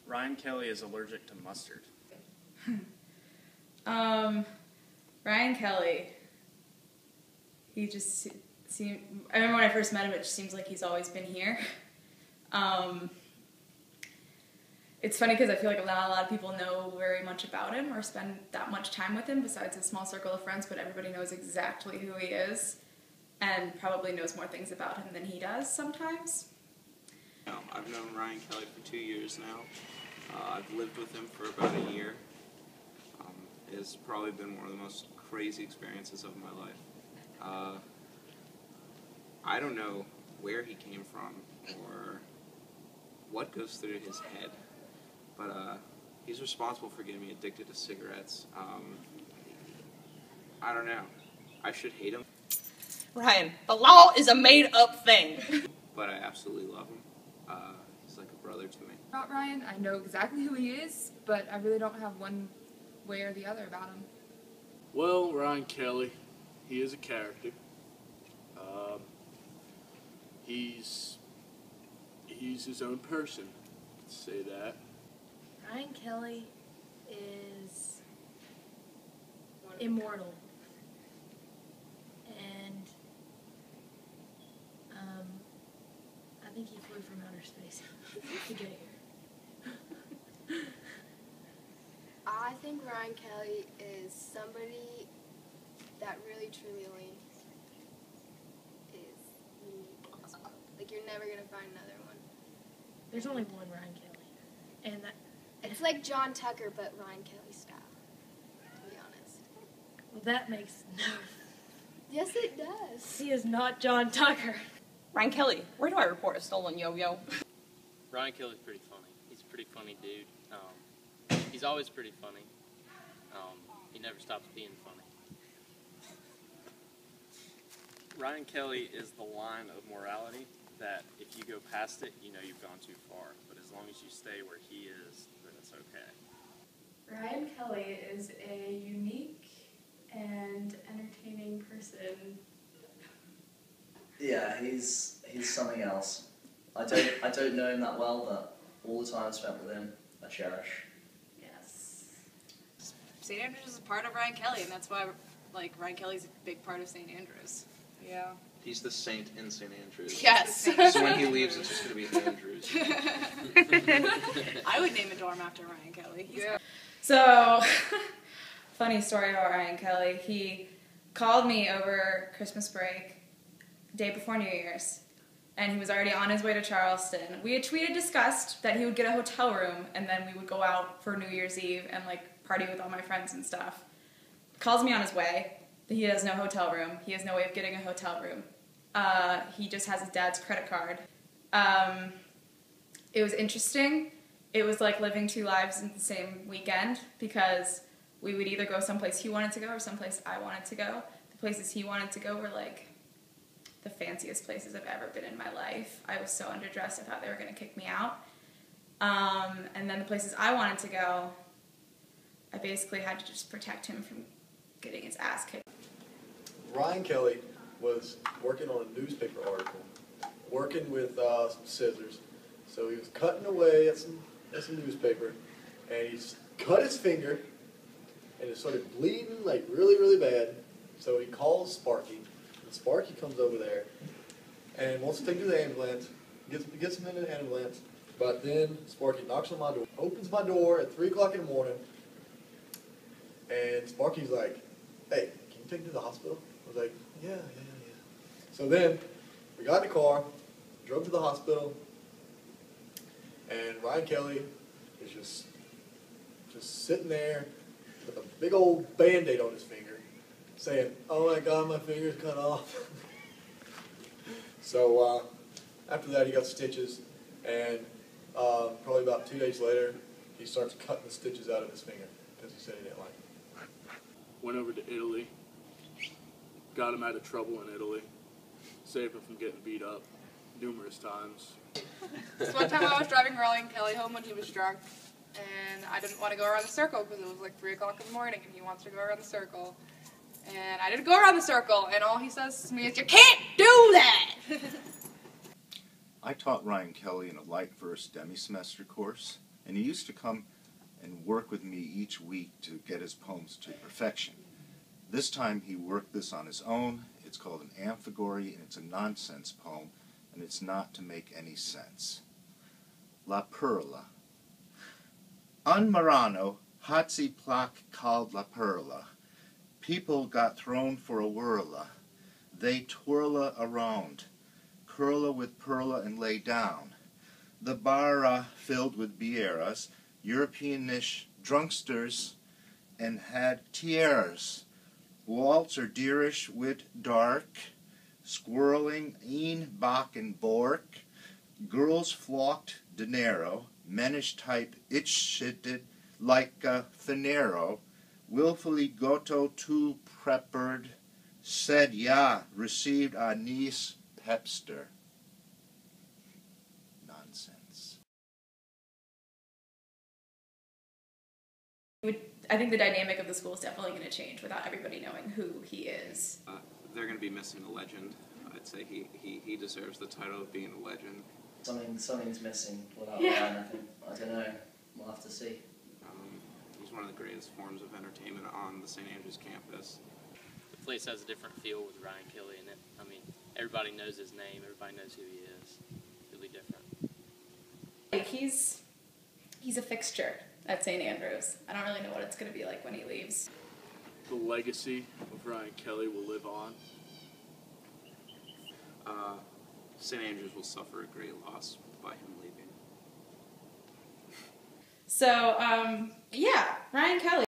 Ryan Kelley is allergic to mustard. Ryan Kelley. He just seemed... I remember when I first met him, it just seems like he's always been here. It's funny because I feel like not a lot of people know very much about him or spend that much time with him besides a small circle of friends, but everybody knows exactly who he is and probably knows more things about him than he does sometimes. I've known Ryan Kelley for 2 years now. I've lived with him for about a year. It's probably been one of the most crazy experiences of my life. I don't know where he came from or what goes through his head, but he's responsible for getting me addicted to cigarettes. I don't know. I should hate him. Ryan, the law is a made-up thing. But I absolutely love him. He's like a brother to me. About Ryan, I know exactly who he is, but I really don't have one way or the other about him. Well, Ryan Kelley, he is a character. He's his own person, let's say that. Ryan Kelley is immortal. And I think he flew from outer space to get here. I think Ryan Kelley is somebody that really truly only is unique. Like, you're never going to find another one. There's only one Ryan Kelley. And that... It's like John Tucker, but Ryan Kelley style, to be honest. Well, that makes no... Yes, it does. He is not John Tucker. Ryan Kelley, where do I report a stolen yo-yo? Ryan Kelley's pretty funny. He's a pretty funny dude. He's always pretty funny. He never stops being funny. Ryan Kelley is the line of morality that if you go past it, you know you've gone too far. But as long as you stay where he is, then it's okay. Ryan Kelley is a unique and entertaining person. Yeah, he's something else. I don't know him that well, but all the time spent with him, I cherish. Yes. St. Andrews is a part of Ryan Kelley, and that's why, like, Ryan Kelley's a big part of St. Andrews. Yeah. He's the saint in St. Andrews. Yes. So when he leaves, it's just going to be Andrews. I would name a dorm after Ryan Kelley. Yeah. So, funny story about Ryan Kelley. He called me over Christmas break, day before New Year's, and he was already on his way to Charleston. We had discussed that he would get a hotel room, and then we would go out for New Year's Eve and, like, party with all my friends and stuff. Calls me on his way. He has no hotel room. He has no way of getting a hotel room. He just has his dad's credit card. It was interesting. It was like living two lives in the same weekend because we would either go someplace he wanted to go or someplace I wanted to go. The places he wanted to go were like the fanciest places I've ever been in my life. I was so underdressed, I thought they were going to kick me out. And then the places I wanted to go, I basically had to just protect him from getting his ass kicked. Ryan Kelley was working on a newspaper article, working with some scissors. So he was cutting away at some newspaper, and he cut his finger, and it started bleeding like really, really bad. So he calls Sparky, and Sparky comes over there and wants to take him to the ambulance, gets him in the ambulance, but then Sparky knocks on my door, opens my door at 3 o'clock in the morning, and Sparky's like, "Hey, can you take me to the hospital?" I was like, yeah. So then we got in the car, drove to the hospital, and Ryan Kelley is just sitting there with a big old Band-Aid on his finger, saying, "Oh my God, my finger's cut off." So after that, he got stitches, and probably about 2 days later, he starts cutting the stitches out of his finger because he said he didn't like it. Went over to Italy, got him out of trouble in Italy, saved him from getting beat up numerous times. This one time I was driving Ryan Kelley home when he was drunk, and I didn't want to go around the circle because it was like 3 o'clock in the morning, and he wants to go around the circle. And I didn't go around the circle, and all he says to me is, "You can't do that!" I taught Ryan Kelley in a light verse demi-semester course, and he used to come and work with me each week to get his poems to perfection. This time he worked this on his own. It's called an amphigory, and it's a nonsense poem, and it's not to make any sense. La Perla. Un Marano, Hatzi Plak called La Perla. People got thrown for a whirla. They twirla around, curla with perla and lay down. The barra filled with bieras, Europeanish drunksters, and had tiaras. Waltz or deerish wit dark, squirreling een bach and bork. Girls flocked dinero, menish type itch-shitted like a finero, willfully goto to preppered, said ya, received a niece pepster. Nonsense. I think the dynamic of the school is definitely going to change without everybody knowing who he is. They're going to be missing a legend. I'd say he deserves the title of being a legend. Something's missing without Ryan, I think. I don't know. We'll have to see. He's one of the greatest forms of entertainment on the St. Andrews campus. The place has a different feel with Ryan Kelley in it. I mean, everybody knows his name. Everybody knows who he is. Really different. He's a fixture at St. Andrews. I don't really know what it's going to be like when he leaves. The legacy of Ryan Kelley will live on. St. Andrews will suffer a great loss by him leaving. So, yeah, Ryan Kelley.